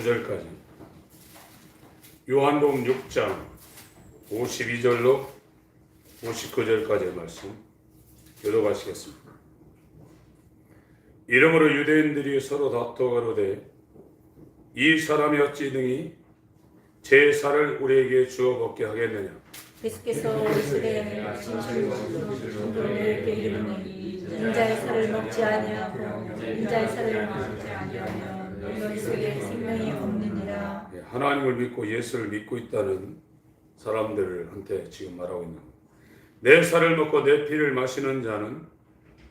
9절까지 요한복음 6장 52절로 59절까지의 말씀 교독하시겠습니다. 이러므로 유대인들이 서로 다투어가로되 이 사람이 어찌 등이 제 살을 우리에게 주어 먹게 하겠느냐. 예수께서 이스라엘을 진실로 너희에게 이르노니 인자의 살을 먹지 아니하고 인자의 살을 먹지 아니하면 너희 속에 생명이 없느니라. 하나님을 믿고 예수를 믿고 있다는 사람들한테 지금 말하고 있는 겁니다. 내 살을 먹고 내 피를 마시는 자는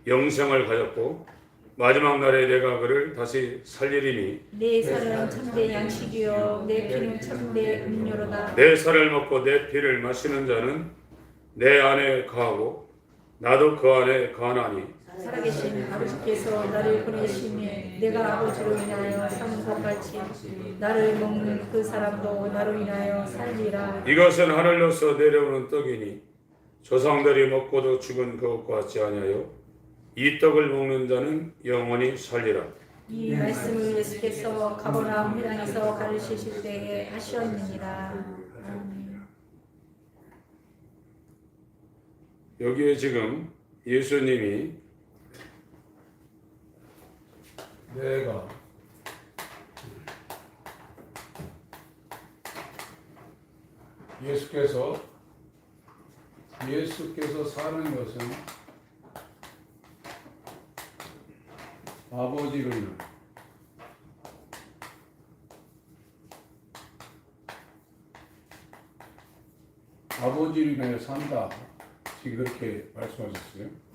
영생을 가졌고 마지막 날에 내가 그를 다시 살리리니 내 살은 참된 양식이요 내 피는 참된 음료로다. 내 살을 먹고 내 피를 마시는 자는 내 안에 거하고 나도 그 안에 거하나니 살아계신 아버지께서 나를 보내시니 내가 아버지로 인하여 사는 것 같이 나를 먹는 그 사람도 나로 인하여 살리라. 이것은 하늘로서 내려오는 떡이니 조상들이 먹고도 죽은 그것과 같지 아니하여 이 떡을 먹는 자는 영원히 살리라. 이 말씀을 예수께서 가버나움 회당에서 가르치실 때에 하셨느니라. 아멘. 여기에 지금 예수님이 내가 예수께서 사는 것은 아버지로 인하여 아버지로 인하여 산다. 지금 그렇게 말씀하셨어요.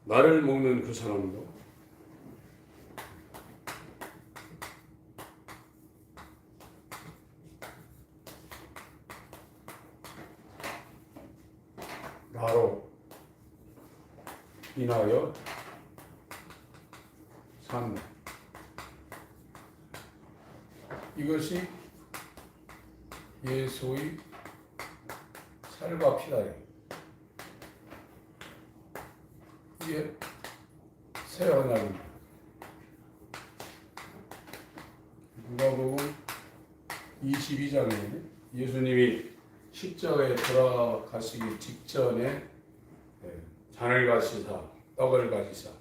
나를 먹는 그 사람도 나로 인하여 산다. 이것이 예수의 살과 피다예요. 이게 새 언약입니다. 누가복음 22장에 예수님이 십자가에 돌아가시기 직전에 잔을 가지사 떡을 가지사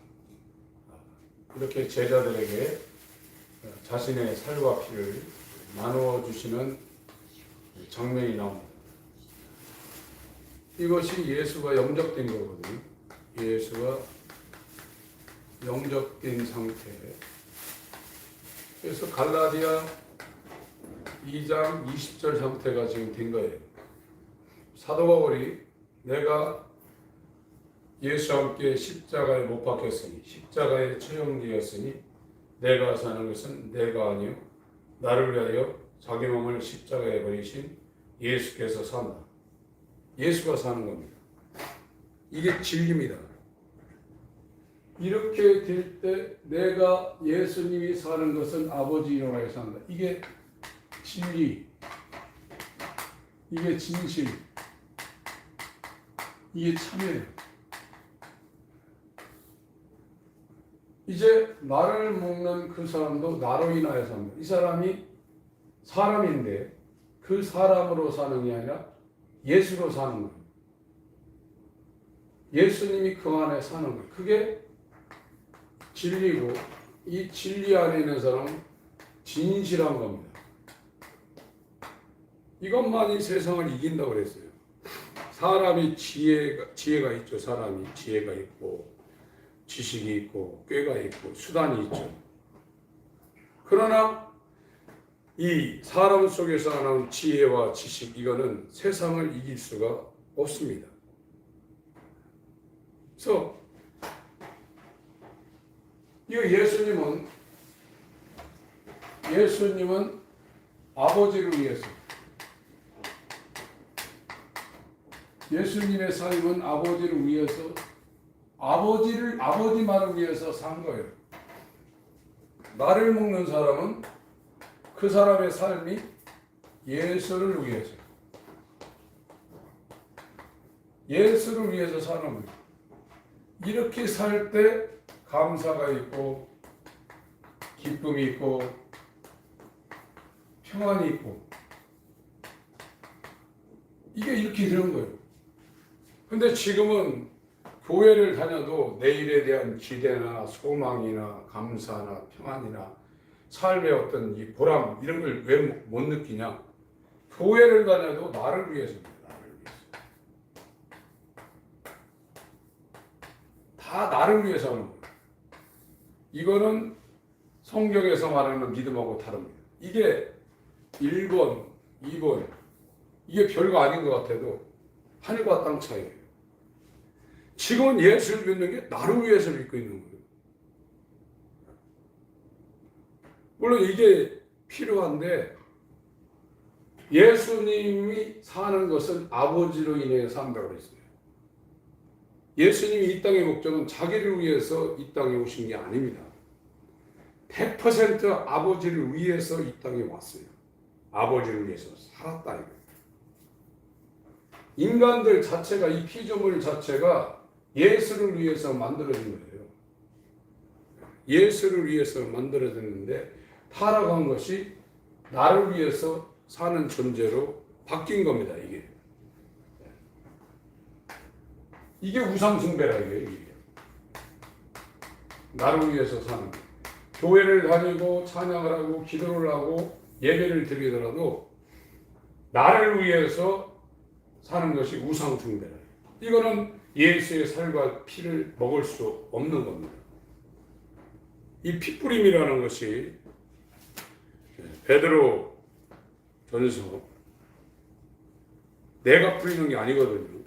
이렇게 제자들에게 자신의 살과 피를 나누어 주시는 장면이 나옵니다. 이것이 예수가 영접된 거거든요. 예수가 영접된 상태. 그래서 갈라디아 2장 20절 상태가 지금 된 거예요. 사도 바울이 내가 예수와 함께 십자가에 못 박혔으니 십자가에 처형되었으니 내가 사는 것은 내가 아니요 나를 위하여 자기 몸을 십자가에 버리신 예수께서 산다. 예수가 사는 겁니다. 이게 진리입니다. 이렇게 될 때 내가 예수님이 사는 것은 아버지 이름하여 산다. 이게 진리, 이게 진실, 이게 참여예요. 이제 나를 먹는 그 사람도 나로 인하여 산다. 이 사람이 사람인데 그 사람으로 사는 게 아니라 예수로 사는 거예요. 예수님이 그 안에 사는 거예요. 그게 진리고 이 진리 안에 있는 사람은 진실한 겁니다. 이것만이 세상을 이긴다고 그랬어요. 사람이 지혜가 있죠. 사람이 지혜가 있고 지식이 있고 꾀가 있고 수단이 있죠. 그러나 이 사람 속에서 나오는 지혜와 지식 이거는 세상을 이길 수가 없습니다. 그래서 예수님은 아버지를 위해서 예수님의 삶은 아버지를 위해서 아버지만을 위해서 산 거예요. 나를 먹는 사람은 그 사람의 삶이 예수를 위해서 사는 거예요. 이렇게 살 때 감사가 있고 기쁨이 있고 평안이 있고 이게 이렇게 되는 거예요. 근데 지금은 교회를 다녀도 내일에 대한 기대나 소망이나 감사나 평안이나 삶의 어떤 이 보람 이런 걸 왜 못 느끼냐? 교회를 다녀도 나를 위해서입니다. 나를 위해서. 다 나를 위해서 하는 거예요. 이거는 성경에서 말하는 믿음하고 다릅니다. 이게 1번, 2번 이게 별거 아닌 것 같아도 하늘과 땅 차이예요. 지금은 예수를 믿는 게 나를 위해서 믿고 있는 거예요. 물론 이게 필요한데 예수님이 사는 것은 아버지로 인해 산다고 했어요. 예수님이 이 땅의 목적은 자기를 위해서 이 땅에 오신 게 아닙니다. 100% 아버지를 위해서 이 땅에 왔어요. 아버지를 위해서 살았다 이거예요. 인간들 자체가 이 피조물 자체가 예수를 위해서 만들어진 거예요. 예수를 위해서 만들어졌는데 타락한 것이 나를 위해서 사는 존재로 바뀐 겁니다. 이게 우상 숭배라 이게. 나를 위해서 사는 거. 교회를 다니고 찬양을 하고 기도를 하고 예배를 드리더라도 나를 위해서 사는 것이 우상 숭배라. 이거는 예수의 살과 피를 먹을 수 없는 겁니다. 이 피뿌림이라는 것이 베드로 전서 내가 뿌리는 게 아니거든요.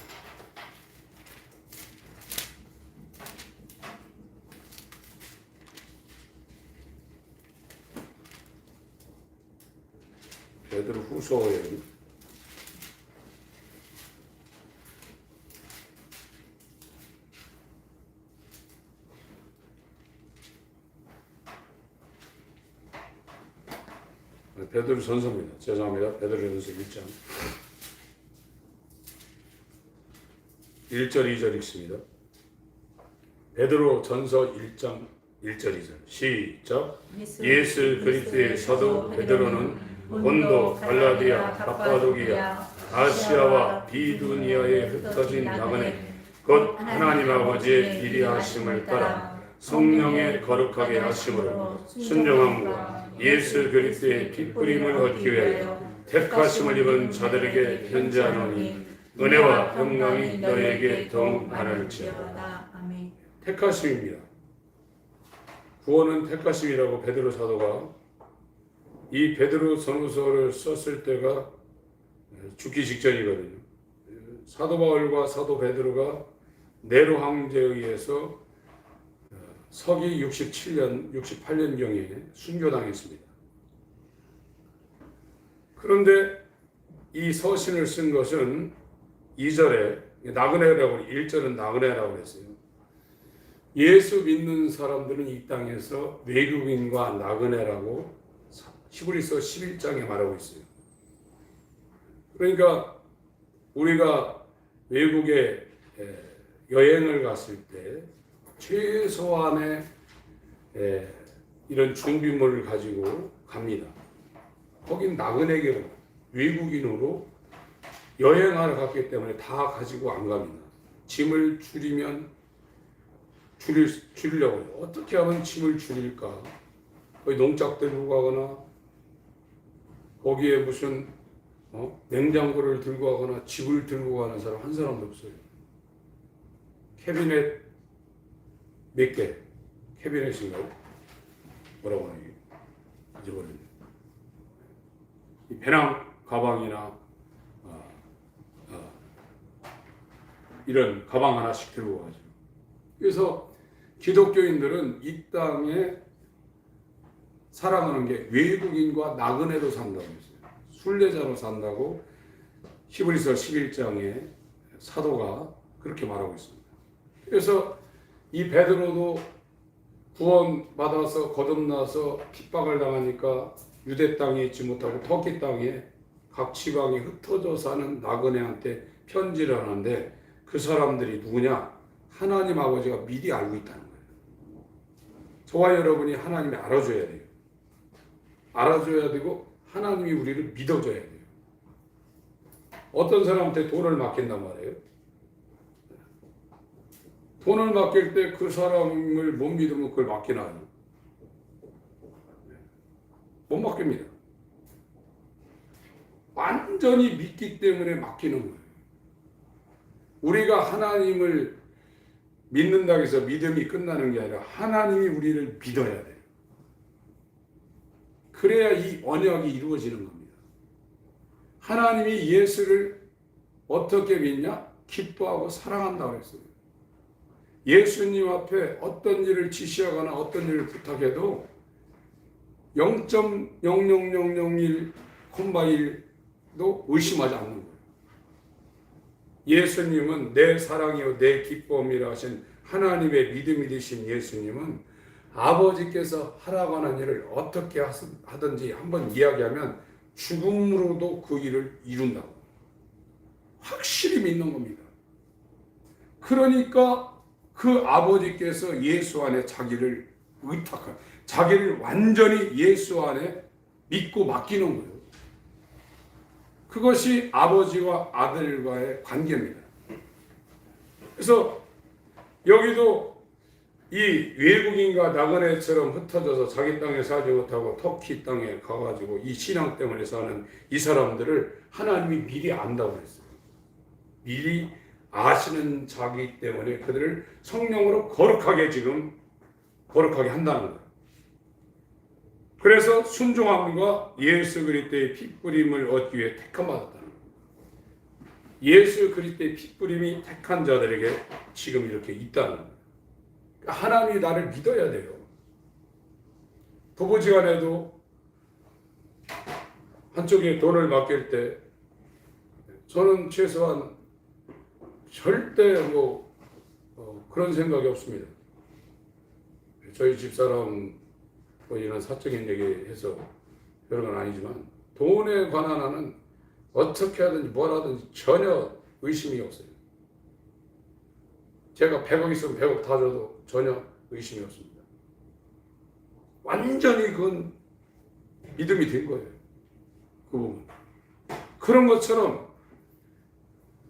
베드로 후서에 베드로 전서입니다. 죄송합니다. 베드로 전서 1장 1절 2절 읽습니다. 베드로 전서 1장 1절 2절 시작. 예수 그리스도의 사도 베드로는 본도, 갈라디아, 갑바도기아, 아시아와 비두니아에 흩어진 나그네 곧 하나님 아버지의 비리하심을 따라 성령의 거룩하게 하심으로 순종함과 예수 그리스도의 핏부림을 얻기 위하여 택하심을 입은 자들에게 편지하노니 은혜와 평강이 너희에게 더욱 많을지어다. 택하심입니다. 구원은 택하심이라고 베드로 사도가 이 베드로 전후서를 썼을 때가 죽기 직전이거든요. 사도 바울과 사도 베드로가 네로 황제에 의해서 서기 68년경에 순교당했습니다. 그런데 이 서신을 쓴 것은 2절에 나그네라고 1절은 나그네라고 했어요. 예수 믿는 사람들은 이 땅에서 외국인과 나그네라고 히브리서 11장에 말하고 있어요. 그러니까 우리가 외국에 여행을 갔을 때 최소한의 이런 준비물을 가지고 갑니다. 거긴 나그네계로 외국인으로 여행하러 갔기 때문에 다 가지고 안 갑니다. 짐을 줄이려고 해요. 어떻게 하면 짐을 줄일까? 거의 농작 들고 가거나 거기에 무슨 냉장고를 들고 가거나 집을 들고 가는 사람 한 사람도 없어요. 캐비넷 몇 개? 캐비넷인가요? 뭐라고 하는 게? 잊어버렸네. 이 배낭 가방이나 이런 가방 하나씩 들고 가죠. 그래서 기독교인들은 이 땅에 살아가는 게 외국인과 나그네로 산다고 했어요. 순례자로 산다고 히브리서 11장에 사도가 그렇게 말하고 있습니다. 그래서 이 베드로도 구원받아서 거듭나서 핍박을 당하니까 유대 땅에 있지 못하고 터키 땅에 각 지방에 흩어져 사는 나그네한테 편지를 하는데 그 사람들이 누구냐? 하나님 아버지가 미리 알고 있다는 거예요. 저와 여러분이 하나님이 알아줘야 돼요. 알아줘야 되고 하나님이 우리를 믿어줘야 돼요. 어떤 사람한테 돈을 맡긴단 말이에요. 돈을 맡길 때 그 사람을 못 믿으면 그걸 맡기나요? 못 맡깁니다. 완전히 믿기 때문에 맡기는 거예요. 우리가 하나님을 믿는다고 해서 믿음이 끝나는 게 아니라 하나님이 우리를 믿어야 돼요. 그래야 이 언약이 이루어지는 겁니다. 하나님이 예수를 어떻게 믿냐? 기뻐하고 사랑한다고 했어요. 예수님 앞에 어떤 일을 지시하거나 어떤 일을 부탁해도 0.00001,1도 의심하지 않는 거예요. 예수님은 내 사랑이요 내 기쁨이라 하신 하나님의 믿음이 되신 예수님은 아버지께서 하라고 하는 일을 어떻게 하든지 한번 이야기하면 죽음으로도 그 일을 이룬다고 확실히 믿는 겁니다. 그러니까 그 아버지께서 예수 안에 자기를 의탁한, 자기를 완전히 예수 안에 믿고 맡기는 거예요. 그것이 아버지와 아들과의 관계입니다. 그래서 여기도 이 외국인과 나그네처럼 흩어져서 자기 땅에 살지 못하고 터키 땅에 가가지고 이 신앙 때문에 사는 이 사람들을 하나님이 미리 안다고 했어요. 미리 아시는 자기 때문에 그들을 성령으로 거룩하게 한다는 거예요. 그래서 순종함과 예수 그리스도의 핏뿌림을 얻기 위해 택함받았다는 거예요. 예수 그리스도의 핏뿌림이 택한 자들에게 지금 이렇게 있다는 거예요. 하나님이 나를 믿어야 돼요. 부부지간에도 한쪽에 돈을 맡길 때 저는 최소한 절대 그런 생각이 없습니다. 저희 집사람 이런 사적인 얘기해서 그런 건 아니지만 돈에 관한 한은 어떻게 하든지 뭘 하든지 전혀 의심이 없어요. 제가 100억 있으면 100억 다 줘도 전혀 의심이 없습니다. 완전히 그건 믿음이 된 거예요. 그 부분. 그런 것처럼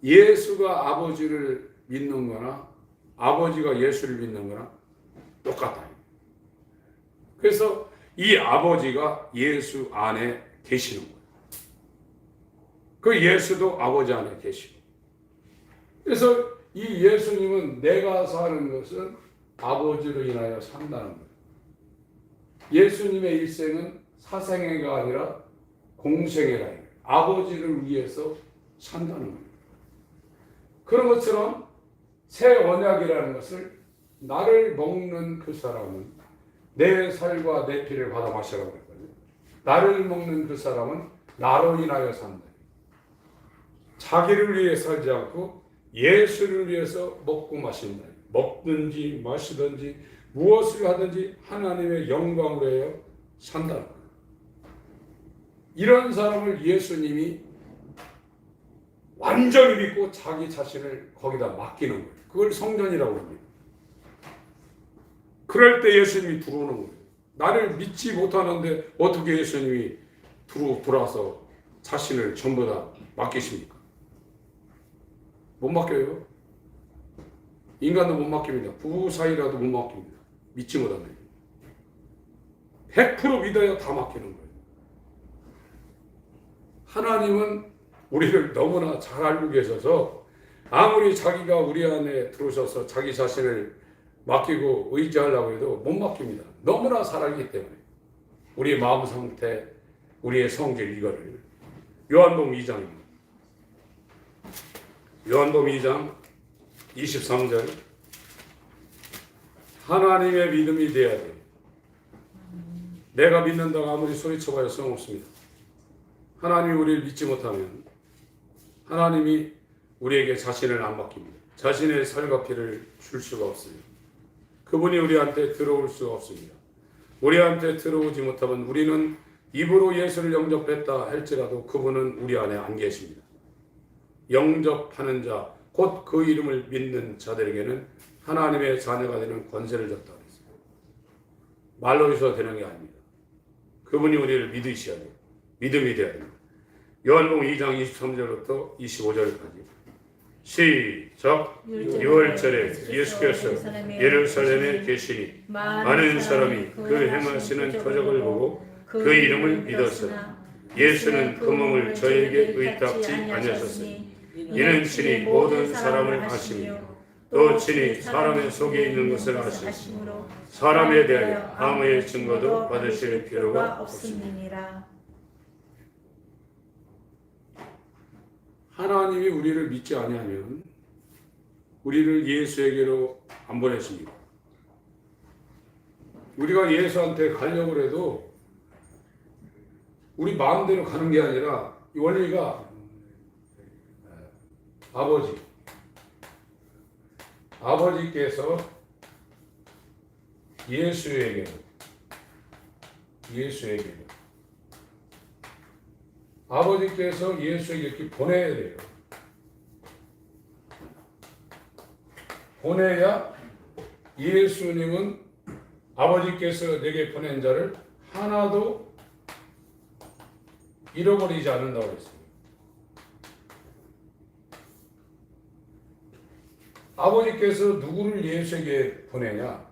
예수가 아버지를 믿는 거나 아버지가 예수를 믿는 거나 똑같다. 그래서 이 아버지가 예수 안에 계시는 거예요. 그 예수도 아버지 안에 계시고. 그래서 이 예수님은 내가 사는 것은 아버지로 인하여 산다는 거예요. 예수님의 일생은 사생애가 아니라 공생애라. 아버지를 위해서 산다는 거예요. 그런 것처럼 새 언약이라는 것을 나를 먹는 그 사람은 내 살과 내 피를 받아 마시라고 했거든요. 나를 먹는 그 사람은 나로 인하여 산다. 자기를 위해 살지 않고 예수를 위해서 먹고 마신다. 먹든지 마시든지 무엇을 하든지 하나님의 영광으로 하여 산다는 거예요. 이런 사람을 예수님이 완전히 믿고 자기 자신을 거기다 맡기는 거예요. 그걸 성전이라고 합니다. 그럴 때 예수님이 들어오는 거예요. 나를 믿지 못하는데 어떻게 예수님이 들어와서 자신을 전부 다 맡기십니까? 못 맡겨요. 인간도 못 맡깁니다. 부부 사이라도 못 맡깁니다. 믿지 못하면. 100% 믿어야 다 맡기는 거예요. 하나님은 우리를 너무나 잘 알고 계셔서 아무리 자기가 우리 안에 들어오셔서 자기 자신을 맡기고 의지하려고 해도 못 맡깁니다. 너무나 잘 알기 때문에. 우리의 마음 상태, 우리의 성질 이거를. 요한복음 2장입니다. 요한복음 2장 23절. 하나님의 믿음이 돼야 돼요. 내가 믿는다고 아무리 소리쳐봐야 소용없습니다. 하나님이 우리를 믿지 못하면 하나님이 우리에게 자신을 안 맡깁니다. 자신의 살과 피를 줄 수가 없어요. 그분이 우리한테 들어올 수가 없습니다. 우리한테 들어오지 못하면 우리는 입으로 예수를 영접했다 할지라도 그분은 우리 안에 안 계십니다. 영접하는 자, 곧 그 이름을 믿는 자들에게는 하나님의 자녀가 되는 권세를 줬다 그랬어요. 말로 해서 되는 게 아닙니다. 그분이 우리를 믿으셔야 돼요. 믿음이 돼야 돼요. 요한복음 2장 23절부터 25절까지 시작. 6월절에 예수께서 예루살렘에 계시니 많은 사람이 그 행하시는 표적을 보고 그 이름을 믿었으나 예수는 그 몸을 저에게 의탁지 아니하셨으니 이는 친히 모든 사람을 아시며 또 친히 사람의 속에 있는 것을 아시므로 사람에 대하여 아무의 증거도 받으실 필요가 없습니다. 하나님이 우리를 믿지 아니하면 우리를 예수에게로 안 보내십니다. 우리가 예수한테 가려고 해도 우리 마음대로 가는 게 아니라 이 원리가 아버지께서 예수에게로 아버지께서 예수에게 이렇게 보내야 돼요. 보내야 예수님은 아버지께서 내게 보낸 자를 하나도 잃어버리지 않는다고 했습니다. 아버지께서 누구를 예수에게 보내냐?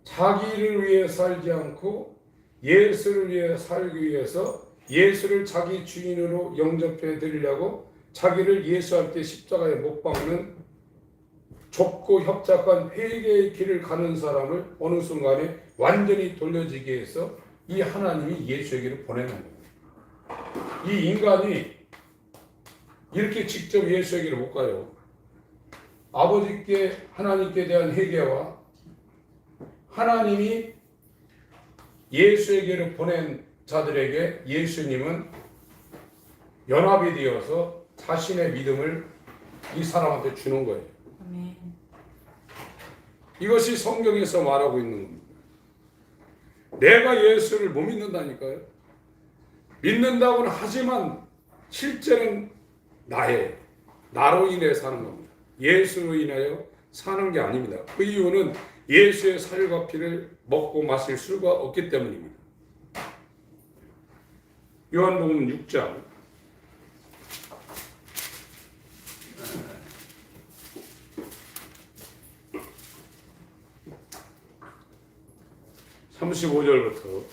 자기를 위해 살지 않고 예수를 위해 살기 위해서 예수를 자기 주인으로 영접해 드리려고 자기를 예수한테 십자가에 못 박는 좁고 협착한 회개의 길을 가는 사람을 어느 순간에 완전히 돌려지게 해서 이 하나님이 예수에게로 보내는 거예요. 이 인간이 이렇게 직접 예수에게로 못 가요. 아버지께 하나님께 대한 회개와 하나님이 예수에게로 보낸 자들에게 예수님은 연합이 되어서 자신의 믿음을 이 사람한테 주는 거예요. 아멘. 이것이 성경에서 말하고 있는 겁니다. 내가 예수를 못 믿는다니까요. 믿는다고는 하지만 실제는 나로 인해 사는 겁니다. 예수로 인하여 사는 게 아닙니다. 그 이유는 예수의 살과 피를 먹고 마실 수가 없기 때문입니다. 요한복음 6장 35절부터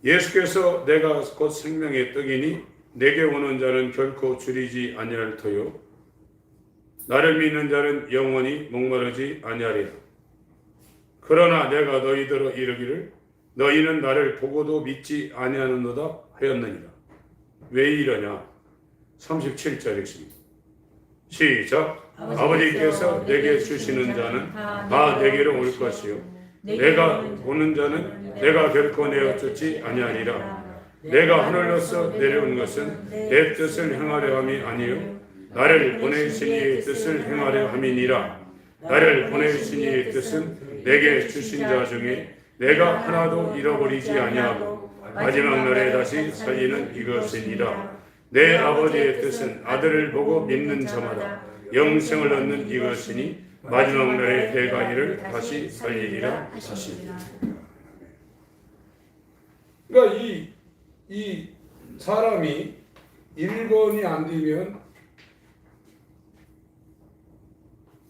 예수께서 내가 곧 생명의 떡이니 내게 오는 자는 결코 줄이지 아니할 터요 나를 믿는 자는 영원히 목마르지 아니하리라. 그러나 내가 너희더러 이르기를 너희는 나를 보고도 믿지 아니하는도다 하였느니라. 왜 이러냐? 37절이십니다. 시작. 아버지께서 내게 주시는 자는 다 내게로 올 것이요 내가 오는 자는 내가 결코 내어 쫓지 아니하리라. 내가 하늘로서 내려온 것은 내 뜻을 행하려 함이 아니요 나를 보내신 이의 뜻을 행하려 함이니라. 나를 보내신 이의 뜻은 내게 주신 자 중에 내가 하나도 잃어버리지 아니하고 마지막 날에 다시 살리는 이것이니라. 내 아버지의 뜻은 아들을 보고 믿는 자마다 영생을 얻는 이것이니 마지막 날에 내가 이를 다시 살리리라 하시니라. 그러니까 이 사람이 1번이 안 되면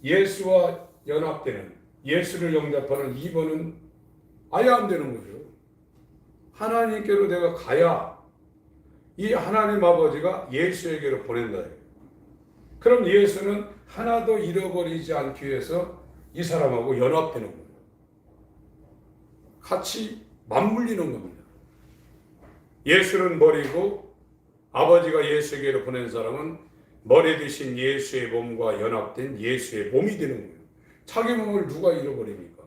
예수와 연합되는 예수를 영접하는 2번은 아예 안 되는 거죠. 하나님께로 내가 가야 이 하나님 아버지가 예수에게로 보낸다. 그럼 예수는 하나도 잃어버리지 않기 위해서 이 사람하고 연합되는 거예요. 같이 맞물리는 겁니다. 예수는 머리고 아버지가 예수에게로 보낸 사람은 머리 대신 예수의 몸과 연합된 예수의 몸이 되는 거예요. 자기 몸을 누가 잃어버립니까?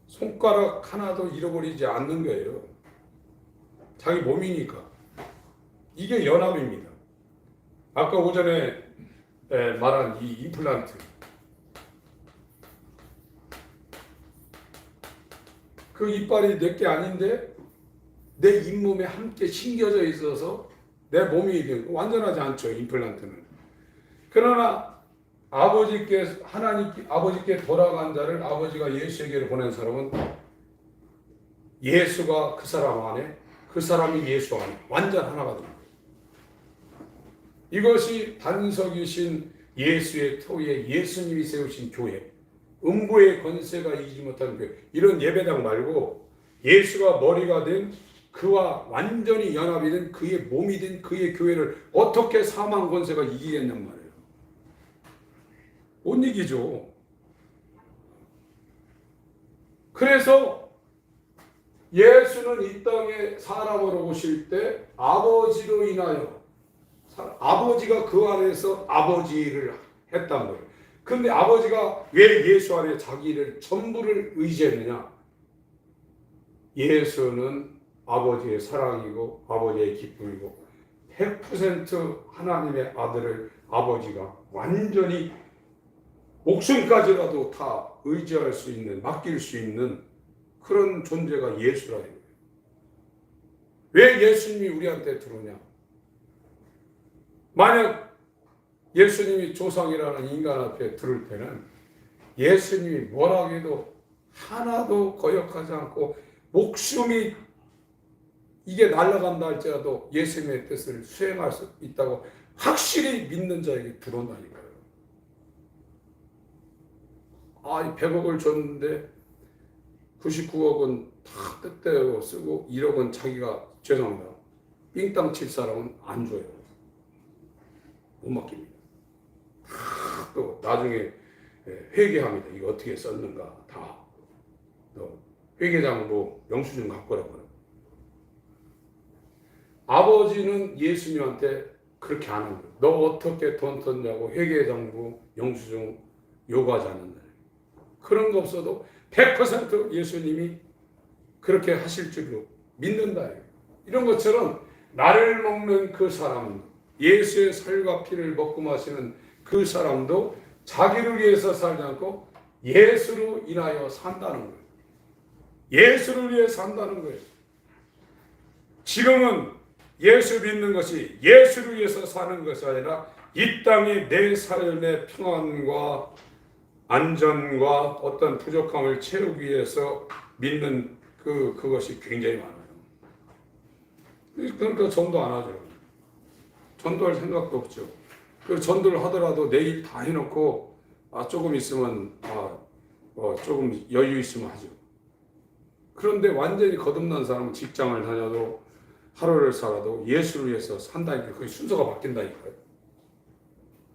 손가락 하나도 잃어버리지 않는 거예요. 자기 몸이니까. 이게 연합입니다. 아까 오전에 말한 이 임플란트. 그 이빨이 내게 아닌데 내 잇몸에 함께 심겨져 있어서 내 몸이 완전하지 않죠, 임플란트는. 그러나 아버지께 돌아간 자를 아버지가 예수에게로 보낸 사람은 예수가 그 사람 안에, 그 사람이 예수 안에 완전 하나가 됩니다. 이것이 반석이신 예수의 터위에 예수님이 세우신 교회, 음부의 권세가 이기지 못하는 교회, 이런 예배당 말고 예수가 머리가 된 그와 완전히 연합이 된 그의 몸이 된 그의 교회를 어떻게 사망 권세가 이기겠냔 말이에요. 못 이기죠. 그래서 예수는 이 땅에 사람으로 오실 때 아버지로 인하여, 아버지가 그 안에서 아버지를 했단 거예요. 그런데 아버지가 왜 예수 안에 자기를 전부를 의지했느냐? 예수는 아버지의 사랑이고 아버지의 기쁨이고 100% 하나님의 아들을 아버지가 완전히 목숨까지라도 다 의지할 수 있는, 맡길 수 있는 그런 존재가 예수라는 거예요. 왜 예수님이 우리한테 들어오냐? 만약 예수님이 조상이라는 인간 앞에 들을 때는 예수님이 뭐라고 해도 하나도 거역하지 않고 목숨이 이게 날아간다 할지라도 예수님의 뜻을 수행할 수 있다고 확실히 믿는 자에게 들어온다니까요. 아, 100억을 줬는데 99억은 다 뜻대로 쓰고 1억은 자기가, 죄송합니다, 삥땅 칠 사람은 안 줘요. 못 맡깁니다. 또 나중에 회개합니다. 이거 어떻게 썼는가 다. 회계장부 영수증 갖고 오라고 그래요. 아버지는 예수님한테 그렇게 안 하는 거예요. 너 어떻게 돈 썼냐고 회계장부 영수증 요구하지 않는다. 그런 거 없어도 100% 예수님이 그렇게 하실 줄로 믿는다. 이런 것처럼 나를 먹는 그 사람, 예수의 살과 피를 먹고 마시는 그 사람도 자기를 위해서 살지 않고 예수로 인하여 산다는 거예요. 예수를 위해 산다는 거예요. 지금은 예수 믿는 것이 예수를 위해서 사는 것이 아니라 이 땅의 내 삶의 평안과 안전과 어떤 부족함을 채우기 위해서 믿는 그것이 굉장히 많아요. 그러니까 전도 안 하죠. 전도할 생각도 없죠. 그 전도를 하더라도 내일 다 해놓고 조금 있으면 조금 여유 있으면 하죠. 그런데 완전히 거듭난 사람은 직장을 다녀도 하루를 살아도 예수를 위해서 산다니까 그게 순서가 바뀐다니까요.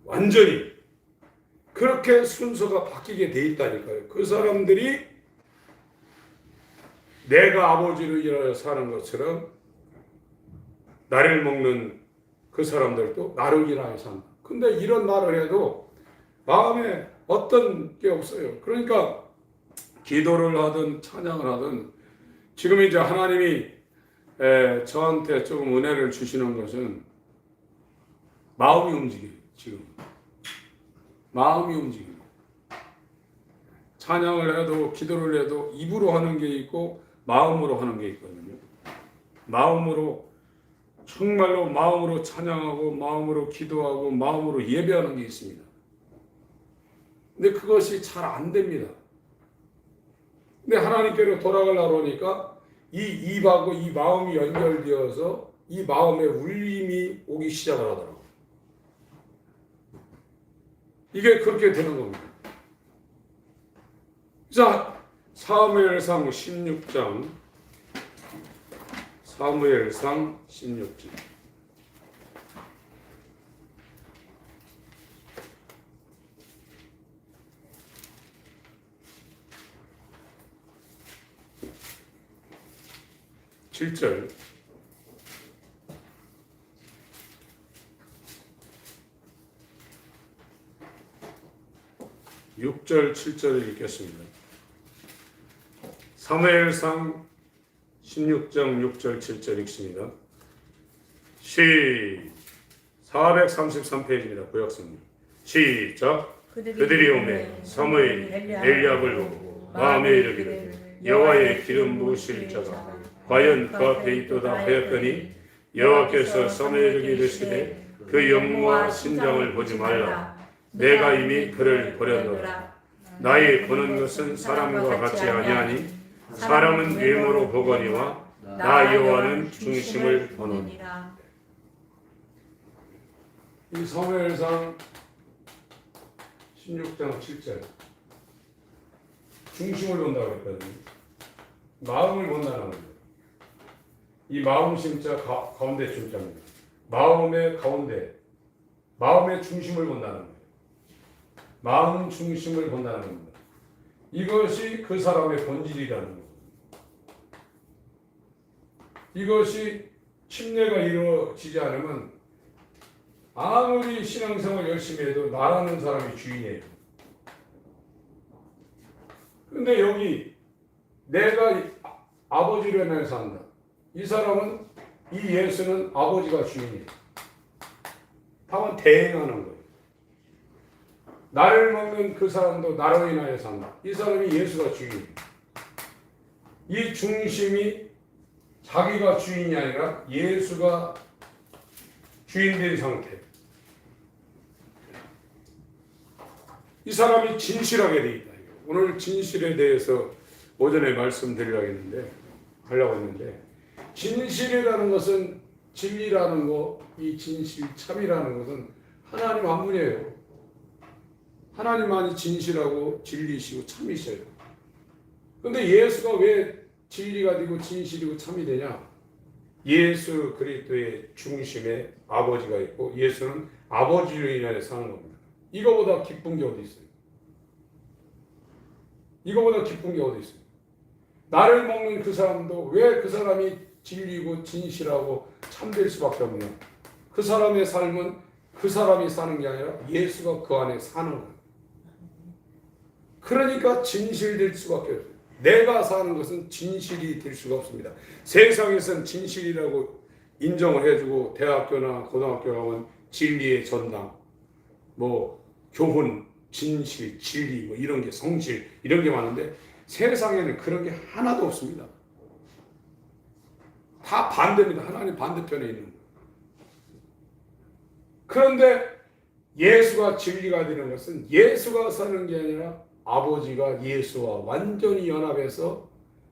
완전히 그렇게 순서가 바뀌게 돼 있다니까요. 그 사람들이 내가 아버지를 위하여 사는 것처럼 나를 먹는 그 사람들도 나를 위하여 산다. 근데 이런 말을 해도 마음에 어떤 게 없어요. 그러니까 기도를 하든 찬양을 하든 지금 이제 하나님이 저한테 조금 은혜를 주시는 것은 마음이 움직여요. 지금 마음이 움직여요. 찬양을 해도 기도를 해도 입으로 하는 게 있고 마음으로 하는 게 있거든요. 마음으로, 정말로 마음으로 찬양하고 마음으로 기도하고 마음으로 예배하는 게 있습니다. 근데 그것이 잘 안 됩니다. 근데 하나님께로 돌아가려고 하니까 이 입하고 이 마음이 연결되어서 이 마음에 울림이 오기 시작을 하더라고요. 이게 그렇게 되는 겁니다. 자, 사무엘상 16장 7절 6절 7절을 읽겠습니다. 사무엘상 16장 6절 7절 읽습니다. 433페이지입니다. 구약성경. 시작. 그들이 오매 사무엘이 엘리압을 보고 마음에 이르기를 여호와의 기름 부으실 자가 과연 그 앞에 있도다 하였더니 여호와께서 사무엘에게 이르시되 그 영모와 신장을 보지 말라. 내가 이미 그를 버렸노라. 나의 보는 것은 사람과 같이 아니하니 사람은 외모로 보거니와 나 여호와는 중심을 보노니라. 이 사무엘상 16장 7절 중심을 본다고 했거든요. 마음을 본다는 거예요. 이 마음 심자 가운데 중자입니다. 마음의 가운데, 마음의 중심을 본다는 거예요. 마음 중심을 본다는 겁니다. 이것이 그 사람의 본질이라는 거예요. 이것이 침례가 이루어지지 않으면 아무리 신앙생활 열심히 해도 나라는 사람이 주인이에요. 근데 여기 내가 아버지로 인해서 산다. 이 사람은, 이 예수는 아버지가 주인이에요. 다만 대행하는 거예요. 나를 먹는 그 사람도 나로 인하여 산다. 이 사람이 예수가 주인이에요. 이 중심이 자기가 주인이 아니라 예수가 주인된 상태. 이 사람이 진실하게 되어 있다. 오늘 진실에 대해서 오전에 하려고 했는데, 진실이라는 것은, 진리라는 거, 이 진실, 참이라는 것은 하나님 한 분이에요. 하나님만이 진실하고 진리시고 참이셔요. 그런데 예수가 왜 진리가 되고 진실이고 참이 되냐? 예수 그리스도의 중심에 아버지가 있고 예수는 아버지로 인하여 사는 겁니다. 이거보다 기쁜 게 어디 있어요? 이거보다 기쁜 게 어디 있어요? 나를 먹는 그 사람도 왜 그 사람이 진리고 진실하고 참될 수밖에 없냐? 그 사람의 삶은 그 사람이 사는 게 아니라 예수가 그 안에 사는 거예요. 그러니까 진실될 수밖에 없어요. 내가 사는 것은 진실이 될 수가 없습니다. 세상에서는 진실이라고 인정을 해주고 대학교나 고등학교 가면 진리의 전당, 교훈, 진실, 진리 이런 게 성실 이런 게 많은데 세상에는 그런 게 하나도 없습니다. 다 반대입니다. 하나님 반대편에 있는 거예요. 그런데 예수가 진리가 되는 것은 예수가 사는 게 아니라 아버지가 예수와 완전히 연합해서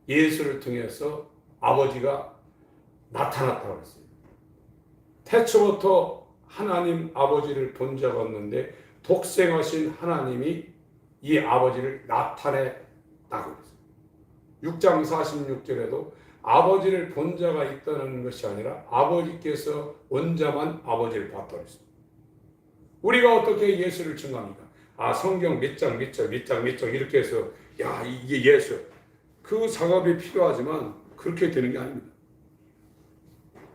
예수를 통해서 아버지가 나타났다고 했어요. 태초부터 하나님 아버지를 본 적 없는데 독생하신 하나님이 이 아버지를 나타냈다고 했어요. 6장 46절에도 아버지를 본 자가 있다는 것이 아니라 아버지께서 원자만 아버지를 봤다고 했어요. 우리가 어떻게 예수를 증거합니까? 성경 몇 장 이렇게 해서 이게 예수. 그 작업이 필요하지만 그렇게 되는 게 아닙니다.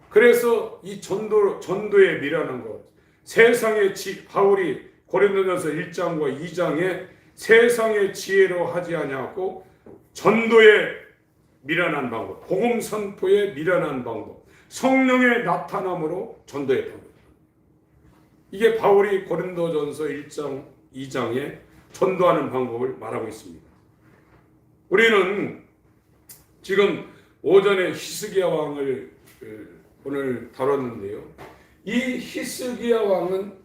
그래서 이 전도에 미라는 것, 세상의 바울이 고린도전서 1장과 2장에 세상의 지혜로 하지 아니하고 전도에 미련한 방법, 복음 선포에 미련한 방법, 성령의 나타남으로 전도했던 거예요. 이게 바울이 고린도전서 1장, 2장에 전도하는 방법을 말하고 있습니다. 우리는 지금 오전에 히스기야 왕을 오늘 다뤘는데요. 이 히스기야 왕은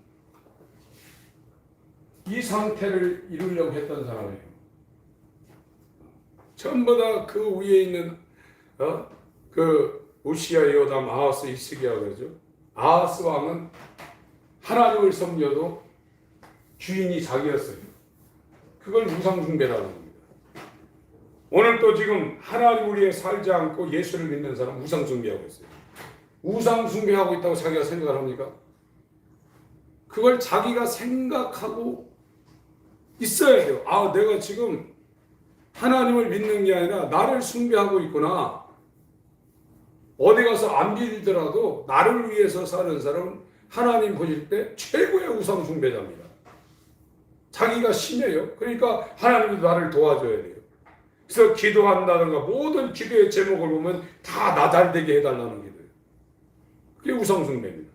이 상태를 이루려고 했던 사람이에요. 전부 다 그 위에 있는 그 우시야, 요담, 아하스, 히스기야 그러죠. 아하스 왕은 하나님을 섬겨도 주인이 자기였어요. 그걸 우상숭배라고 합니다. 오늘 또 지금 하나님을 위해 살지 않고 예수를 믿는 사람 우상숭배하고 있어요. 우상숭배하고 있다고 자기가 생각을 합니까? 그걸 자기가 생각하고 있어야 돼요. 내가 지금 하나님을 믿는 게 아니라 나를 숭배하고 있구나. 어디 가서 안 믿더라도 나를 위해서 사는 사람은 하나님 보실 때 최고의 우상 숭배자입니다. 자기가 신이에요. 그러니까 하나님도 나를 도와줘야 돼요. 그래서 기도한다든가 모든 기도의 제목을 보면 다 나 잘되게 해달라는 기도예요. 그게 우상 숭배입니다.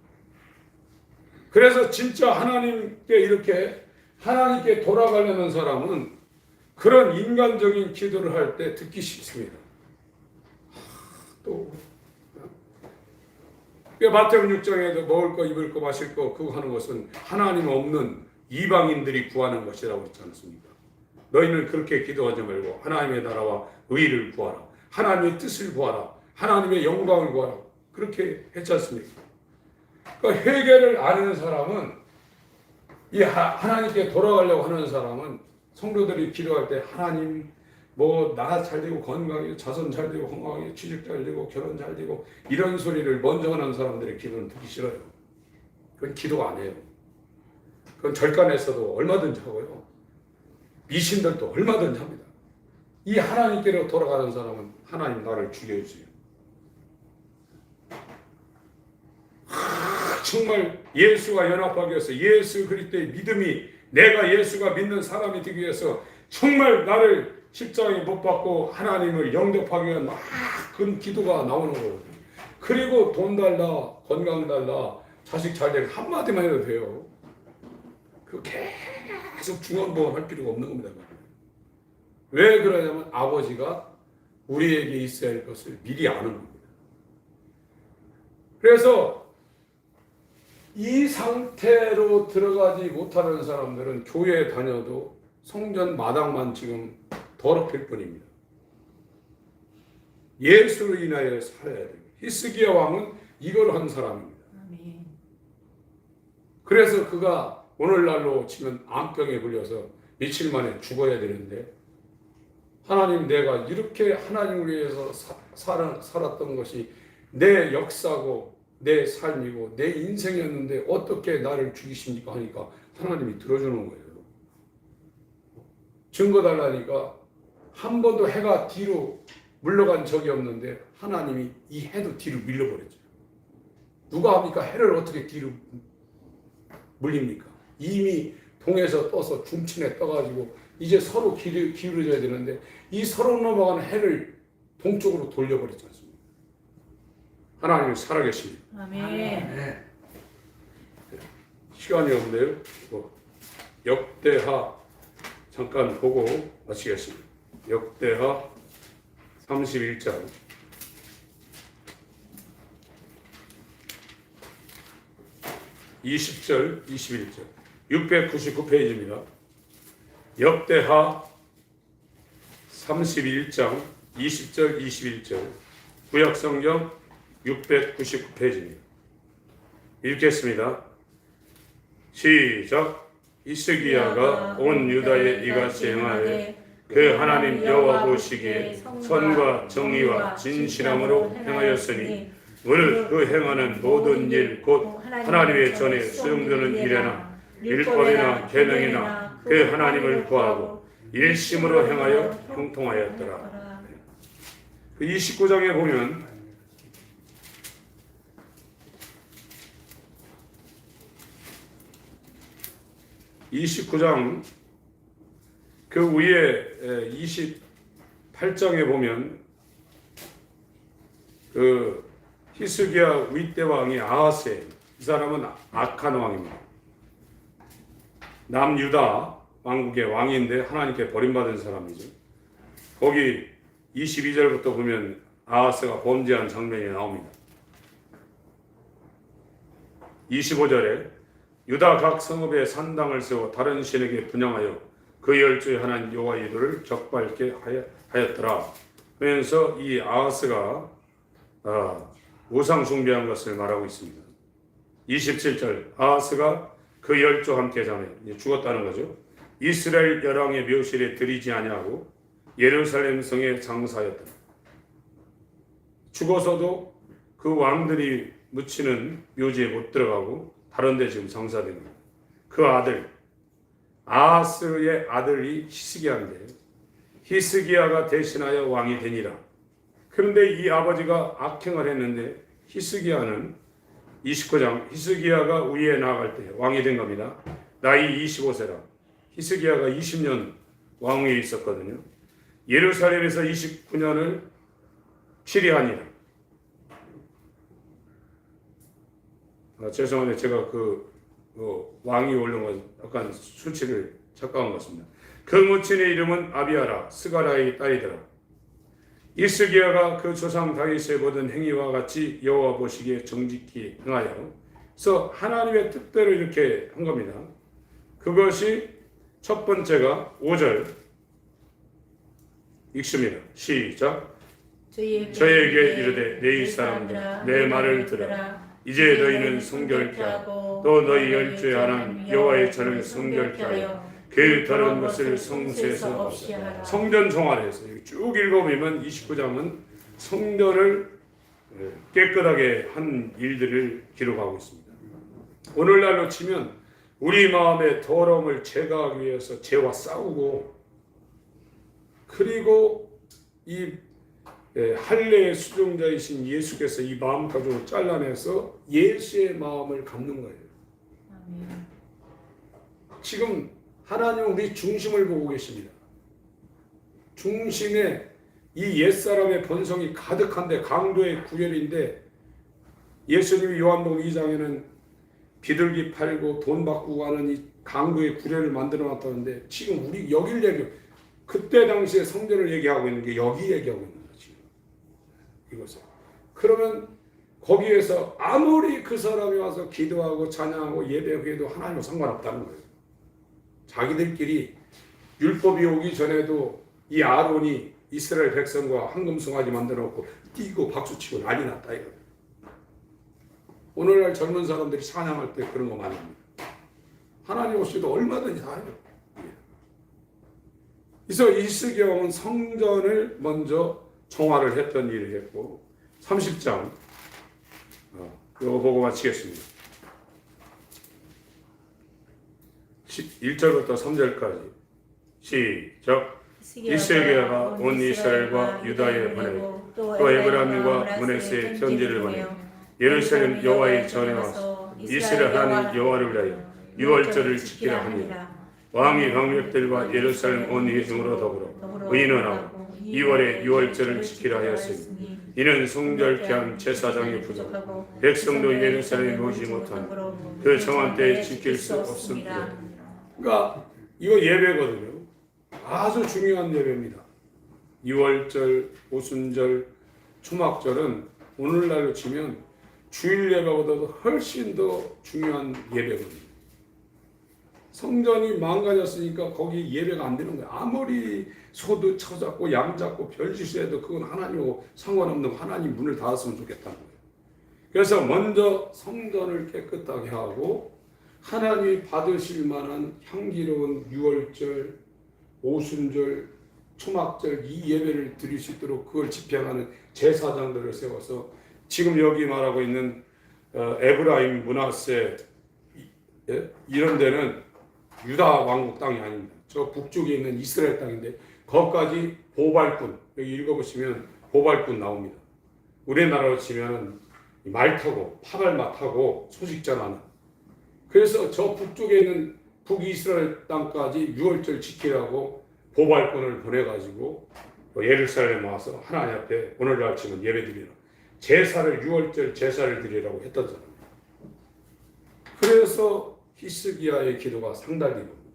그래서 진짜 하나님께 이렇게 하나님께 돌아가려는 사람은 그런 인간적인 기도를 할 때 듣기 싫습니다. 또 마태복음 6장에도 먹을 거, 입을 거, 마실 거 그거 하는 것은 하나님 없는 이방인들이 구하는 것이라고 그랬지 않습니까? 너희는 그렇게 기도하지 말고 하나님의 나라와 의를 구하라. 하나님의 뜻을 구하라. 하나님의 영광을 구하라. 그렇게 했지 않습니까? 그러니까 회개를 안 하는 사람은 이 하나님께 돌아가려고 하는 사람은 성도들이 기도할 때 하나님 뭐 나 잘 되고 건강하게 자손 잘 되고 건강하게 취직 잘 되고 결혼 잘 되고 이런 소리를 먼저 하는 사람들의 기도는 듣기 싫어요. 그건 기도가 아니에요. 그건 절간에서도 얼마든지 하고요. 미신들도 얼마든지 합니다. 이 하나님께로 돌아가는 사람은 하나님 나를 죽여주세요. 정말 예수와 연합하기 위해서 예수 그리스도의 믿음이 내가 예수가 믿는 사람이 되기 위해서 정말 나를 십자가에 못 박고 하나님을 영접하기 위한 막 그런 기도가 나오는 거거든요. 그리고 돈 달라, 건강 달라, 자식 잘 되고 한마디만 해도 돼요. 그 계속 중언부언할 필요가 없는 겁니다. 왜 그러냐면 아버지가 우리에게 있어야 할 것을 미리 아는 겁니다. 그래서 이 상태로 들어가지 못하는 사람들은 교회에 다녀도 성전 마당만 지금 더럽힐 뿐입니다. 예수로 인하여 살아야 돼요. 히스기야 왕은 이걸 한 사람입니다. 아멘. 그래서 그가 오늘날로 치면 암병에 걸려서 며칠 만에 죽어야 되는데 하나님 내가 이렇게 하나님을 위해서 살았던 것이 내 역사고 내 삶이고 내 인생이었는데 어떻게 나를 죽이십니까 하니까 하나님이 들어주는 거예요. 증거 달라니까 한 번도 해가 뒤로 물러간 적이 없는데 하나님이 이 해도 뒤로 밀려버렸죠. 누가 합니까? 해를 어떻게 뒤로 물립니까? 이미 동에서 떠서 중천에 떠가지고 이제 서로 기울어져야 되는데 이 서로 넘어가는 해를 동쪽으로 돌려버렸지 않습니까? 하나님은 살아계십니다. 아멘. 시간이 없네요. 역대하 잠깐 보고 마치겠습니다. 역대하 31장 20절 21절 699페이지입니다. 역대하 31장 20절 21절 구약성경 699페이지입니다. 읽겠습니다. 시작. 히스기야가 온 유다에 이같이 행하되 그 하나님 여호와 보시기에 선과 정의와 진실함으로 행하였으니 오늘 그 행하는 모든 일 곧 하나님의 전에 수용되는 일에나 율법이나 계명이나 그 하나님을 구하고 일심으로 행하여 형통하였더라. 그 29장에 보면 (29장) 그 위에 28장에 보면 그 히스기야 윗대 왕이 아하스예요. 이 사람은 악한 왕입니다. 남유다 왕국의 왕인데 하나님께 버림받은 사람이죠. 거기 22절부터 보면 아하스가 범죄한 장면이 나옵니다. 25절에 유다 각 성읍에 산당을 세워 다른 신에게 분양하여 그 열조의 하나님 여호와 이름을 격발케 하였더라. 그러면서 이 아하스가 우상 숭배한 것을 말하고 있습니다. 27절 아하스가 그 열조 함께 자매 죽었다는 거죠. 이스라엘 열왕의 묘실에 들이지 아니하고 예루살렘 성에 장사하였더라. 죽어서도 그 왕들이 묻히는 묘지에 못 들어가고 다른 데 지금 장사되는 거예요. 그 아들 아하스의 아들이 히스기야인데 히스기야가 대신하여 왕이 되니라. 그런데 이 아버지가 악행을 했는데 히스기야는 29장 히스기야가 위에 나아갈 때 왕이 된 겁니다. 나이 25세라. 히스기야가 20년 왕위에 있었거든요. 예루살렘에서 29년을 치리하니라. 죄송한데 제가 왕이 올린 건 약간 수치를 착각한 것 같습니다. 그 모친의 이름은 아비아라 스가라의 딸이더라. 히스기야가 그 조상 다윗의 모든 행위와 같이 여호와 보시기에 정직히 행하여 그래서 하나님의 뜻대로 이렇게 한 겁니다. 그것이 첫 번째가 5절 읽습니다. 시작. 저에게 이르되 너희 사람들아 내 말을 들으라. 이제 너희는 성결케 하고 또 너희 열조의 하나님 여호와의 전을 성결케 하여 그 더러운 것을 성소에서 없애. 성전 정화에서 쭉 읽어보면 29장은 성전을 깨끗하게 한 일들을 기록하고 있습니다. 오늘날로 치면 우리 마음의 더러움을 제거하기 위해서 죄와 싸우고, 그리고 이 할례의 수종자이신 예수께서 이 마음가짐을 잘라내서 예수의 마음을 갖는 거예요. 지금 하나님은 우리 중심을 보고 계십니다. 중심에 이 옛사람의 본성이 가득한데, 강도의 구별인데, 예수님이 요한복음 2장에는 비둘기 팔고 돈 바꾸고 하는 이 강도의 구별을 만들어 놨다는데, 지금 우리 여길 얘기, 그때 당시에 성전을 얘기하고 있는 게 여기 얘기하고 있는 거죠. 지금 이것을. 그러면 거기에서 아무리 그 사람이 와서 기도하고 찬양하고 예배해도 하나님과 상관없다는 거예요. 자기들끼리 율법이 오기 전에도 이 아론이 이스라엘 백성과 황금송아지 만들어 놓고 뛰고 박수치고 난리 났다 이거. 오늘날 젊은 사람들이 찬양할 때 그런 거 많이 합니다. 하나님 오시도 얼마든지 다 해요. 그래서 이스기야는 성전을 먼저 정화를 했던 일을 했고, 30장 이거 보고 마치겠습니다. 1절부터 3절까지 시작. 이스기야가 온 이스라엘과 유다에 보내고 또 에브라임과 므낫세에 편지를 보내고 예루살렘 여호와의 전에 와서 이스라엘 하나님 여호와를 위하여 유월절을 지키라 하니라. 왕이 강력들과 예루살렘 온 회중으로 더불어 의논하고 2월에 유월절을 지키라 하였으니 이는 성결케 한 제사장이 부족하고 백성도 예루살렘에 모이지 못하니 그 정한 때에 지킬 수 없습니다. 그러니까 이거 예배거든요. 아주 중요한 예배입니다. 유월절, 오순절, 초막절은 오늘날로 치면 주일 예배보다도 훨씬 더 중요한 예배거든요. 성전이 망가졌으니까 거기 예배가 안 되는 거예요. 아무리 소도 쳐잡고 양 잡고 별짓을 해도 그건 하나님하고 상관없는 거, 하나님 문을 닫았으면 좋겠다는 거예요. 그래서 먼저 성전을 깨끗하게 하고 하나님이 받으실 만한 향기로운 유월절, 오순절, 초막절 이 예배를 드릴 수 있도록 그걸 집행하는 제사장들을 세워서, 지금 여기 말하고 있는 에브라임, 므낫세 이런 데는 유다 왕국 땅이 아닙니다. 저 북쪽에 있는 이스라엘 땅인데 거기까지 보발꾼, 여기 읽어보시면 보발꾼 나옵니다. 우리나라로 치면 말 타고 파발마 타고 소식 전하는. 그래서 저 북쪽에 있는 북이스라엘 땅까지 유월절 지키라고 보발꾼을 보내가지고 예루살렘에 와서 하나님 앞에 오늘날 치면 예배드리라, 제사를 유월절 제사를 드리라고 했던 사람입니다. 그래서 히스기야의 기도가 상달된 겁니다.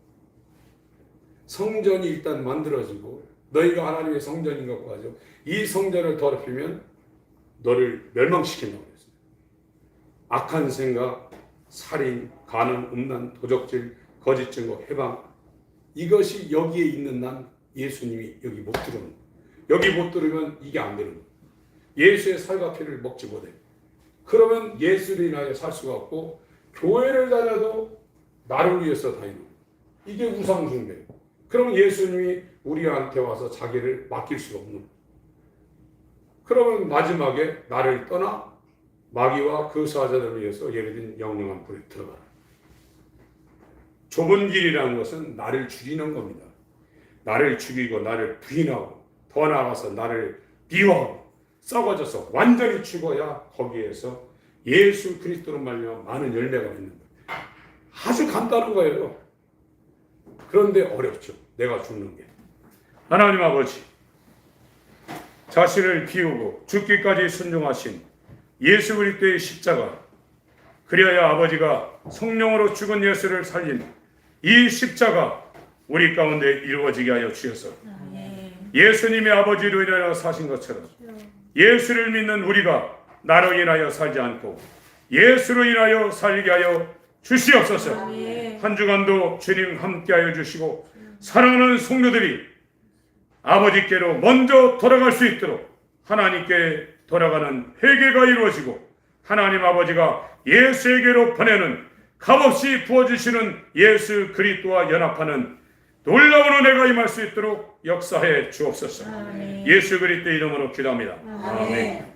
성전이 일단 만들어지고 너희가 하나님의 성전인 것과 같죠. 이 성전을 더럽히면 너를 멸망시킨다고 했어요. 악한 생각, 살인, 간음, 음란, 도적질, 거짓 증거, 해방, 이것이 여기에 있는 난 예수님이 여기 못 들어오는 거예요. 여기 못 들으면 이게 안 되는 거예요. 예수의 살과 피를 먹지 못해요. 그러면 예수를 인하여 살 수가 없고 교회를 다녀도 나를 위해서 다니는 거예요. 이게 우상숭배예요. 그러면 예수님이 우리한테 와서 자기를 맡길 수가 없는 거예요. 그러면 마지막에 나를 떠나 마귀와 그 사자들을 위해서 예배드린 영영한 불에 들어가라. 좁은 길이라는 것은 나를 죽이는 겁니다. 나를 죽이고 나를 부인하고 더 나아가서 나를 비워하고 썩어져서 완전히 죽어야 거기에서 예수 그리스도로 말미암아 많은 열매가 있는 거예요. 아주 간단한 거예요. 그런데 어렵죠. 내가 죽는 게. 하나님 아버지, 자신을 비우고 죽기까지 순종하신 예수 그리스도의 십자가, 그리하여 아버지가 성령으로 죽은 예수를 살린 이 십자가 우리 가운데 이루어지게 하여 주셔서 예수님의 아버지로 인하여 사신 것처럼 예수를 믿는 우리가 나로 인하여 살지 않고 예수로 인하여 살게 하여 주시옵소서. 한 주간도 주님 함께하여 주시고 사랑하는 성도들이 아버지께로 먼저 돌아갈 수 있도록 하나님께 돌아가는 회개가 이루어지고 하나님 아버지가 예수에게로 보내는 값없이 부어주시는 예수 그리스도와 연합하는 놀라운 은혜가 임할 수 있도록 역사해 주옵소서. 아멘. 예수 그리스도 이름으로 기도합니다. 아멘.